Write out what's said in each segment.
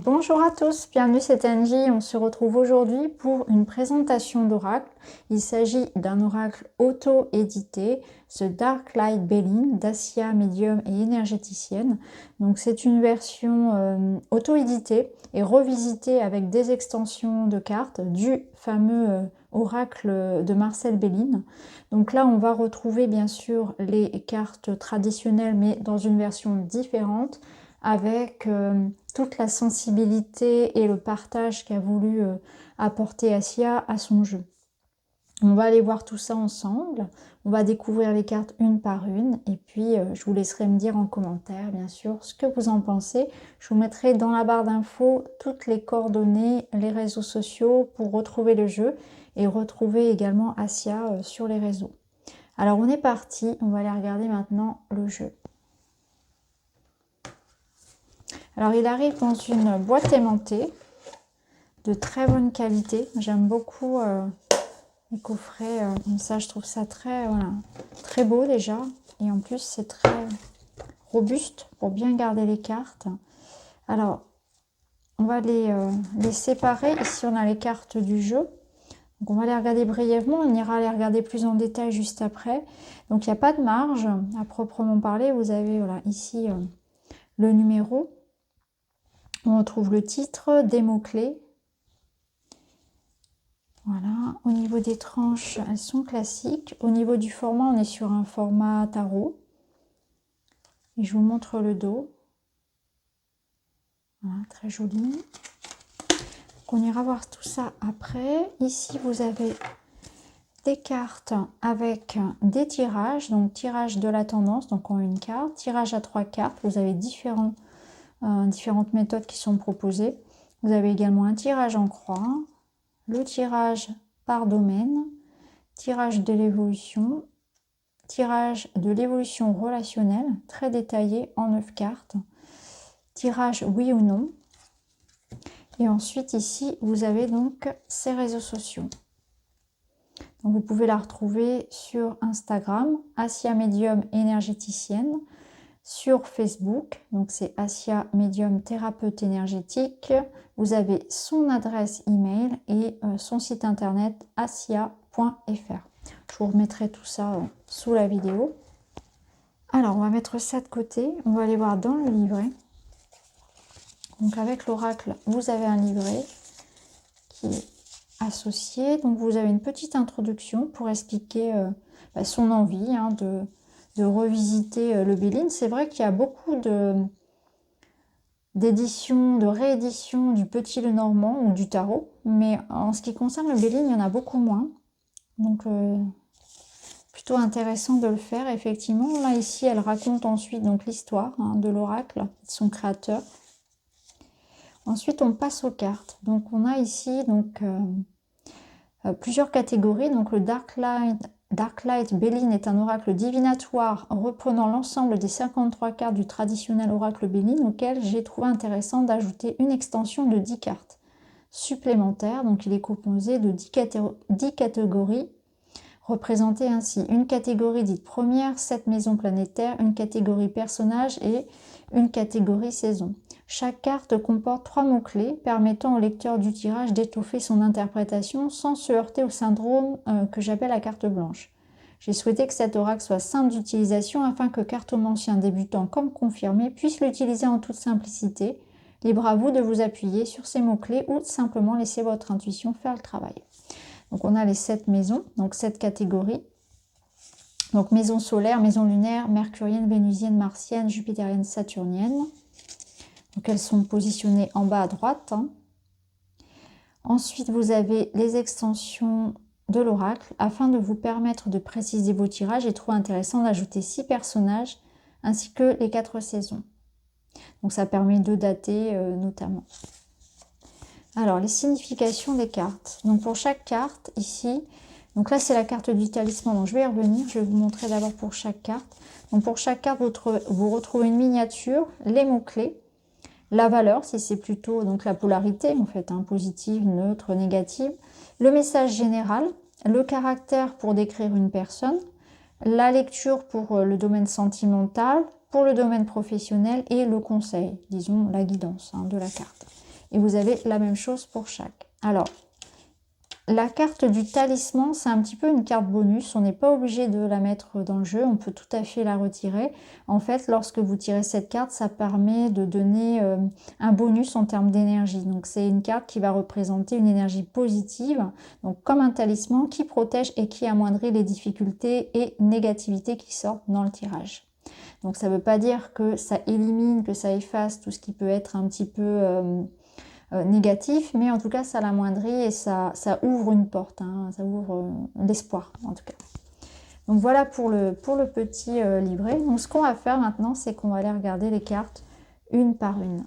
Bonjour à tous, bienvenue, c'est Angie. On se retrouve aujourd'hui pour une présentation d'oracle. Il s'agit d'un oracle auto-édité, The Dark Light Belin d'Assia, médium et énergéticienne. Donc c'est une version auto-éditée et revisitée avec des extensions de cartes du fameux oracle de Marcel Belin. Donc là on va retrouver bien sûr les cartes traditionnelles mais dans une version différente, avec toute la sensibilité et le partage qu'a voulu apporter Assia à son jeu. On va aller voir tout ça ensemble, on va découvrir les cartes une par une, et puis je vous laisserai me dire en commentaire, bien sûr, ce que vous en pensez. Je vous mettrai dans la barre d'infos toutes les coordonnées, les réseaux sociaux pour retrouver le jeu, et retrouver également Assia sur les réseaux. Alors on est parti, on va aller regarder maintenant le jeu. Alors il arrive dans une boîte aimantée de très bonne qualité. J'aime beaucoup les coffrets comme ça, je trouve ça très, très beau déjà. Et en plus c'est très robuste pour bien garder les cartes. Alors on va les séparer. Ici on a les cartes du jeu. Donc on va les regarder brièvement, on ira les regarder plus en détail juste après. Donc il n'y a pas de marge à proprement parler. Vous avez ici le numéro. On retrouve le titre, des mots-clés. Voilà, au niveau des tranches, elles sont classiques. Au niveau du format, on est sur un format tarot. Et je vous montre le dos. Voilà, très joli. Donc on ira voir tout ça après. Ici, vous avez des cartes avec des tirages. Donc tirage de la tendance, donc en une carte. Tirage à 3 cartes. Vous avez différentes méthodes qui sont proposées. Vous avez également un tirage en croix. Le tirage par domaine, tirage de l'évolution relationnelle, très détaillé en 9 cartes, tirage oui ou non. Et ensuite ici, vous avez donc ces réseaux sociaux. Donc, vous pouvez la retrouver sur Instagram, Assia Médium énergéticienne, sur Facebook, donc c'est Assia Médium thérapeute énergétique. Vous avez son adresse email et son site internet assia.fr. Je vous remettrai tout ça sous la vidéo. Alors on va mettre ça de côté, on va aller voir dans le livret. Donc avec l'oracle, vous avez un livret qui est associé. Donc vous avez une petite introduction pour expliquer son envie de revisiter le Belin. C'est vrai qu'il y a beaucoup d'éditions, de rééditions du Petit Lenormand ou du tarot, mais en ce qui concerne le Belin, il y en a beaucoup moins. Donc plutôt intéressant de le faire, effectivement. Là ici, elle raconte ensuite donc l'histoire de l'oracle, de son créateur. Ensuite, on passe aux cartes. Donc on a ici plusieurs catégories. Donc le Dark Light Belin est un oracle divinatoire reprenant l'ensemble des 53 cartes du traditionnel oracle Belin, auquel j'ai trouvé intéressant d'ajouter une extension de 10 cartes supplémentaires. Donc il est composé de 10 catégories, représentées ainsi: une catégorie dite première, 7 maisons planétaires, une catégorie personnage et une catégorie saison. Chaque carte comporte 3 mots-clés permettant au lecteur du tirage d'étoffer son interprétation sans se heurter au syndrome que j'appelle la carte blanche. J'ai souhaité que cet oracle soit simple d'utilisation afin que cartomanciens débutants comme confirmés puissent l'utiliser en toute simplicité. Libre à vous de vous appuyer sur ces mots-clés ou de simplement laisser votre intuition faire le travail. Donc on a les 7 maisons, donc 7 catégories. Donc maison solaire, maison lunaire, mercurienne, vénusienne, martienne, jupitérienne, saturnienne. Donc elles sont positionnées en bas à droite. Ensuite, vous avez les extensions de l'oracle. Afin de vous permettre de préciser vos tirages, j'ai trouvé intéressant d'ajouter 6 personnages ainsi que les 4 saisons. Donc ça permet de dater notamment. Alors, les significations des cartes. Donc pour chaque carte, ici, donc là c'est la carte du talisman, donc je vais y revenir. Je vais vous montrer d'abord pour chaque carte. Donc pour chaque carte, vous retrouvez une miniature, les mots-clés, la valeur, si c'est plutôt donc la polarité, en fait, positive, neutre, négative, le message général, le caractère pour décrire une personne, la lecture pour le domaine sentimental, pour le domaine professionnel et le conseil, disons la guidance de la carte. et vous avez la même chose pour chaque. Alors, la carte du talisman, c'est un petit peu une carte bonus. On n'est pas obligé de la mettre dans le jeu. On peut tout à fait la retirer. En fait, lorsque vous tirez cette carte, ça permet de donner un bonus en termes d'énergie. Donc, c'est une carte qui va représenter une énergie positive, donc comme un talisman qui protège et qui amoindrit les difficultés et négativités qui sortent dans le tirage. Donc, ça ne veut pas dire que ça élimine, que ça efface tout ce qui peut être un petit peu négatif, mais en tout cas ça l'amoindrit et ça ouvre une porte, hein, ça ouvre l'espoir en tout cas. Donc voilà pour le petit livret. Donc ce qu'on va faire maintenant, c'est qu'on va aller regarder les cartes une par une.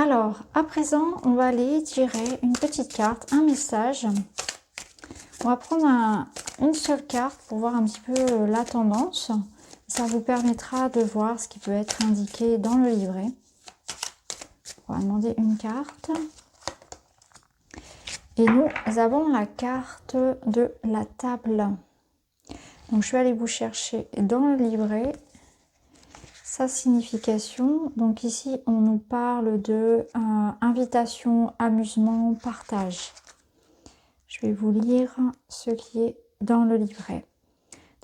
Alors, à présent, on va aller tirer une petite carte, un message. On va prendre une seule carte pour voir un petit peu la tendance. Ça vous permettra de voir ce qui peut être indiqué dans le livret. On va demander une carte. Et nous avons la carte de la table. Donc, je vais aller vous chercher dans le livret sa signification. Donc ici, on nous parle de invitation, amusement, partage. Je vais vous lire ce qui est dans le livret.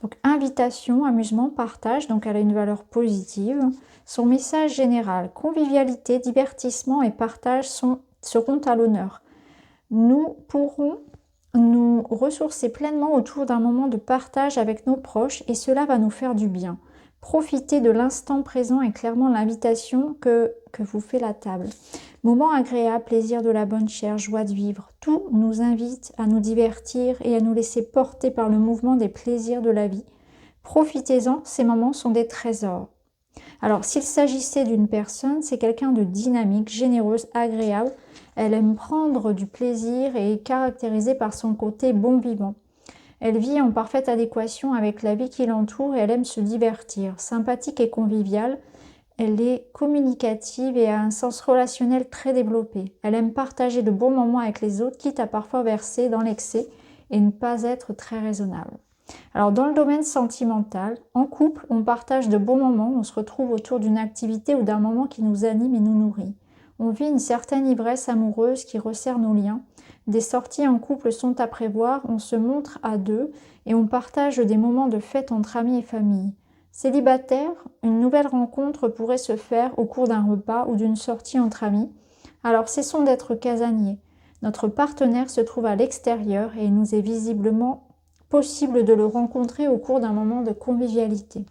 Donc invitation, amusement, partage, donc elle a une valeur positive. Son message général, convivialité, divertissement et partage seront à l'honneur. Nous pourrons nous ressourcer pleinement autour d'un moment de partage avec nos proches et cela va nous faire du bien. Profiter de l'instant présent est clairement l'invitation que vous fait la table. Moment agréable, plaisir de la bonne chère, joie de vivre. Tout nous invite à nous divertir et à nous laisser porter par le mouvement des plaisirs de la vie. Profitez-en, ces moments sont des trésors. Alors, s'il s'agissait d'une personne, c'est quelqu'un de dynamique, généreuse, agréable. Elle aime prendre du plaisir et est caractérisée par son côté bon vivant. Elle vit en parfaite adéquation avec la vie qui l'entoure et elle aime se divertir. Sympathique et conviviale, elle est communicative et a un sens relationnel très développé. Elle aime partager de bons moments avec les autres, quitte à parfois verser dans l'excès et ne pas être très raisonnable. Alors dans le domaine sentimental, en couple, on partage de bons moments, on se retrouve autour d'une activité ou d'un moment qui nous anime et nous nourrit. On vit une certaine ivresse amoureuse qui resserre nos liens. Des sorties en couple sont à prévoir, on se montre à deux et on partage des moments de fête entre amis et famille. Célibataire, une nouvelle rencontre pourrait se faire au cours d'un repas ou d'une sortie entre amis. Alors cessons d'être casaniers. Notre partenaire se trouve à l'extérieur et il nous est visiblement possible de le rencontrer au cours d'un moment de convivialité.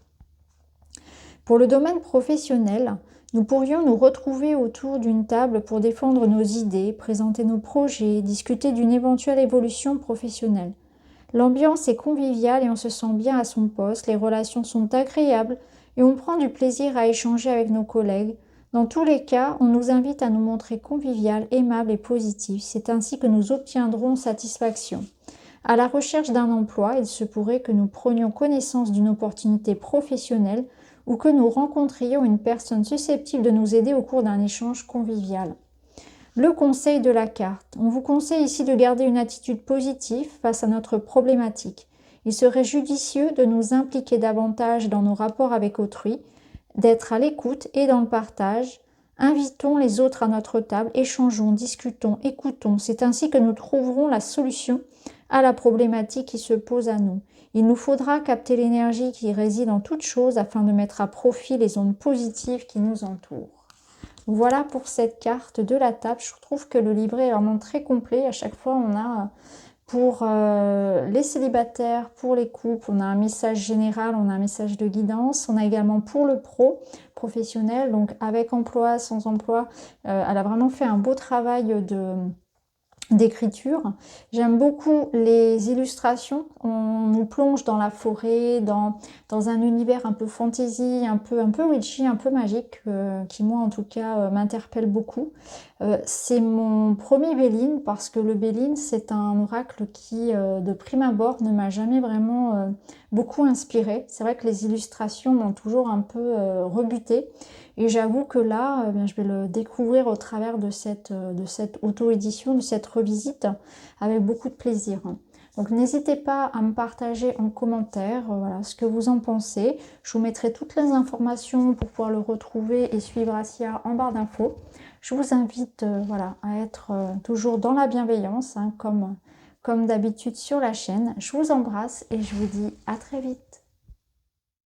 Pour le domaine professionnel, nous pourrions nous retrouver autour d'une table pour défendre nos idées, présenter nos projets, discuter d'une éventuelle évolution professionnelle. L'ambiance est conviviale et on se sent bien à son poste, les relations sont agréables et on prend du plaisir à échanger avec nos collègues. Dans tous les cas, on nous invite à nous montrer convivial, aimable et positif. C'est ainsi que nous obtiendrons satisfaction. À la recherche d'un emploi, il se pourrait que nous prenions connaissance d'une opportunité professionnelle ou que nous rencontrions une personne susceptible de nous aider au cours d'un échange convivial. Le conseil de la carte. On vous conseille ici de garder une attitude positive face à notre problématique. Il serait judicieux de nous impliquer davantage dans nos rapports avec autrui, d'être à l'écoute et dans le partage. Invitons les autres à notre table, échangeons, discutons, écoutons. C'est ainsi que nous trouverons la solution à la problématique qui se pose à nous. Il nous faudra capter l'énergie qui réside en toute chose afin de mettre à profit les ondes positives qui nous entourent. Voilà pour cette carte de la table. Je trouve que le livret est vraiment très complet. À chaque fois, on a pour les célibataires, pour les couples, on a un message général, on a un message de guidance. On a également pour le professionnel, donc avec emploi, sans emploi. Elle a vraiment fait un beau travail d'écriture. J'aime beaucoup les illustrations. On nous plonge dans la forêt, dans un univers un peu fantasy, un peu witchy, un peu magique, qui moi en tout cas m'interpelle beaucoup. C'est mon premier Béline parce que le Béline c'est un oracle qui de prime abord ne m'a jamais vraiment beaucoup inspiré. C'est vrai que les illustrations m'ont toujours un peu rebutée. Et j'avoue que là, je vais le découvrir au travers de cette auto-édition, de cette revisite, avec beaucoup de plaisir. Donc n'hésitez pas à me partager en commentaire voilà, ce que vous en pensez. Je vous mettrai toutes les informations pour pouvoir le retrouver et suivre Assia en barre d'infos. Je vous invite voilà, à être toujours dans la bienveillance, hein, comme d'habitude sur la chaîne. Je vous embrasse et je vous dis à très vite.